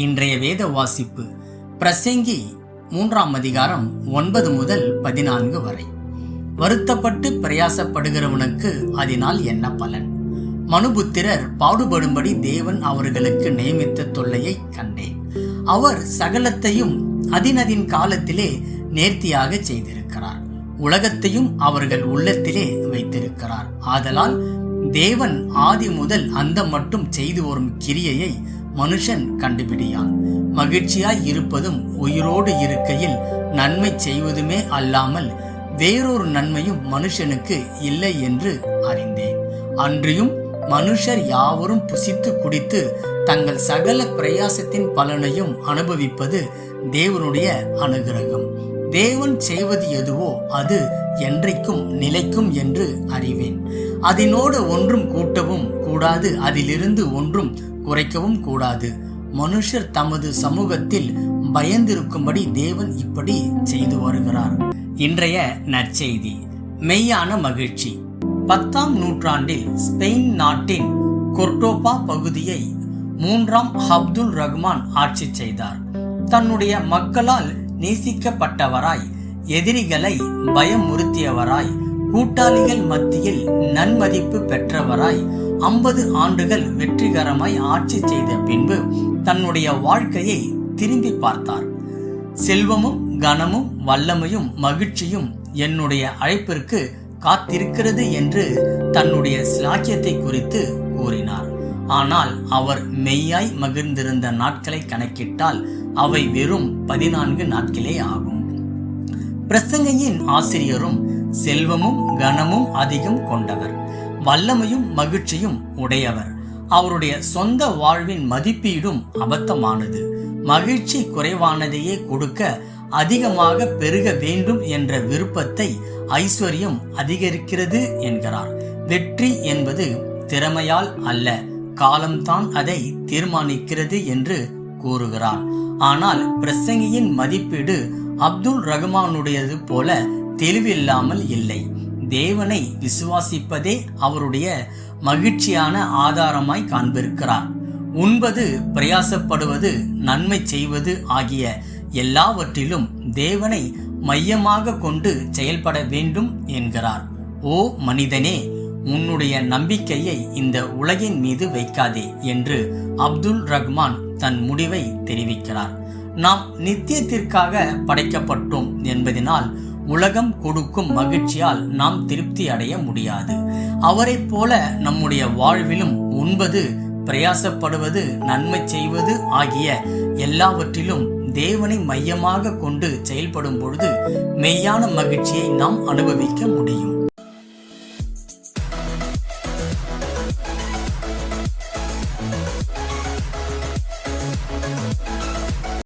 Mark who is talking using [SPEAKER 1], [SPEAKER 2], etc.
[SPEAKER 1] இன்றைய வேத வாசிப்பு பிரசங்கி 3ஆம் அதிகாரம் 9 முதல் 14 வரை. வருத்தப்பட்டு பிரயாசப்படுகிறவனுக்கு அதனால் என்ன பலன்? மனுபுத்திரர் பாடுபடும்படி தேவன் அவர்களுக்கு நியமித்த தொல்லையை கண்டேன். அவர் சகலத்தையும் அதினதின் காலத்திலே நேர்த்தியாக செய்திருக்கிறார். உலகத்தையும் அவர்கள் உள்ளத்திலே வைத்திருக்கிறார். ஆதலால் தேவன் ஆதி முதல் அந்த மட்டும் செய்து வரும் கிரியையை மனுஷன் கண்டுபிடியான். மகிழ்ச்சியாய் இருப்பதும் உயிரோடு இருக்கையில் நன்மை செய்வதுமே அல்லாமல் வேறொரு நன்மையும் மனுஷனுக்கு இல்லை என்று அறிந்தேன். அன்றியும் மனுஷர் யாவரும் புசித்து குடித்து தங்கள் சகல பிரயாசத்தின் பலனையும் அனுபவிப்பது தேவனுடைய அனுகிரகம். தேவன் செய்வது எதுவோ அது என்றைக்கும் நிலைக்கும் என்று அறிவேன். அதனோடு ஒன்றும் கூட்டவும் கூடாது, அதிலிருந்து ஒன்றும் குறைக்கவும் கூடாது. மனுஷர் தமது சமூகத்தில் பயந்திருக்கும்படி தேவன் இப்படி செய்து வருகிறார். இன்றைய நற்செய்தி. மெய்யான மகிழ்ச்சி. 10ஆம் நூற்றாண்டில் ஸ்பெயின் நாட்டின் கொர்டோபா பகுதியை 3ஆம் அப்துல் ரஹ்மான் ஆட்சி செய்தார். தன்னுடைய மக்களால் நேசிக்கப்பட்டவராய், எதிரிகளை பயமுறுத்தியவராய், கூட்டாளிகள் மத்தியில் நன்மதிப்பு பெற்றவராய் 50 ஆண்டுகள் வெற்றிகரமாய் ஆட்சி செய்த பின்பு தன்னுடைய வாழ்க்கையை திரும்பி பார்த்தார். செல்வமும் கனமும் வல்லமையும் மகிழ்ச்சியும் என்னுடைய அழைப்பிற்கு காத்திருக்கிறது என்று தன்னுடைய சிலாக்கியத்தை குறித்து கூறினார். ஆனால் அவர் மெய்யாய் மகிழ்ந்திருந்த நாட்களை கணக்கிட்டால் அவை வெறும் 14 நாட்களே ஆகும். பிரசங்கியின் ஆசிரியரும் செல்வமும் கனமும் அதிகம் கொண்டவர், வல்லமையும் மகிழ்ச்சியும் உடையவர். அவருடைய சொந்த வாழ்வின் மதிப்பீடும் அபத்தமானது. மகிழ்ச்சி குறைவானதையே கொடுக்க அதிகமாக பெருக வேண்டும் என்ற விருப்பத்தை ஐஸ்வர்யம் அதிகரிக்கிறது என்கிறார். வெற்றி என்பது திறமையால் அல்ல, காலம்தான் அதை தீர்மானிக்கிறது என்று கூறுகிறார். ஆனால் பிரசங்கியின் மதிப்பீடு அப்துல் ரஹ்மானுடையது போல தெளிவில்லாமல் இல்லை. தேவனை விசுவாசிப்பதே அவருடைய மகிழ்ச்சியான ஆதாரமாய் காண்பிருக்கிறார். உண்பது, பிரயாசப்படுவது, நன்மை செய்வது ஆகிய எல்லாவற்றிலும் தேவனை மையமாக கொண்டு செயல்பட வேண்டும் என்கிறார். ஓ மனிதனே, உன்னுடைய நம்பிக்கையை இந்த உலகின் மீது வைக்காதே என்று அப்துல் ரஹ்மான் தன் முடிவை தெரிவிக்கிறார். நாம் நித்தியத்திற்காக படைக்கப்பட்டோம் என்பதனால் உலகம் கொடுக்கும் மகிழ்ச்சியால் நாம் திருப்தி அடைய முடியாது. அவரை போல நம்முடைய வாழ்விலும் உண்பது, பிரயாசப்படுவது, நன்மை செய்வது ஆகிய எல்லாவற்றிலும் தேவனை மையமாக கொண்டு செயல்படும் பொழுது மெய்யான மகிழ்ச்சியை நாம் அனுபவிக்க முடியும்.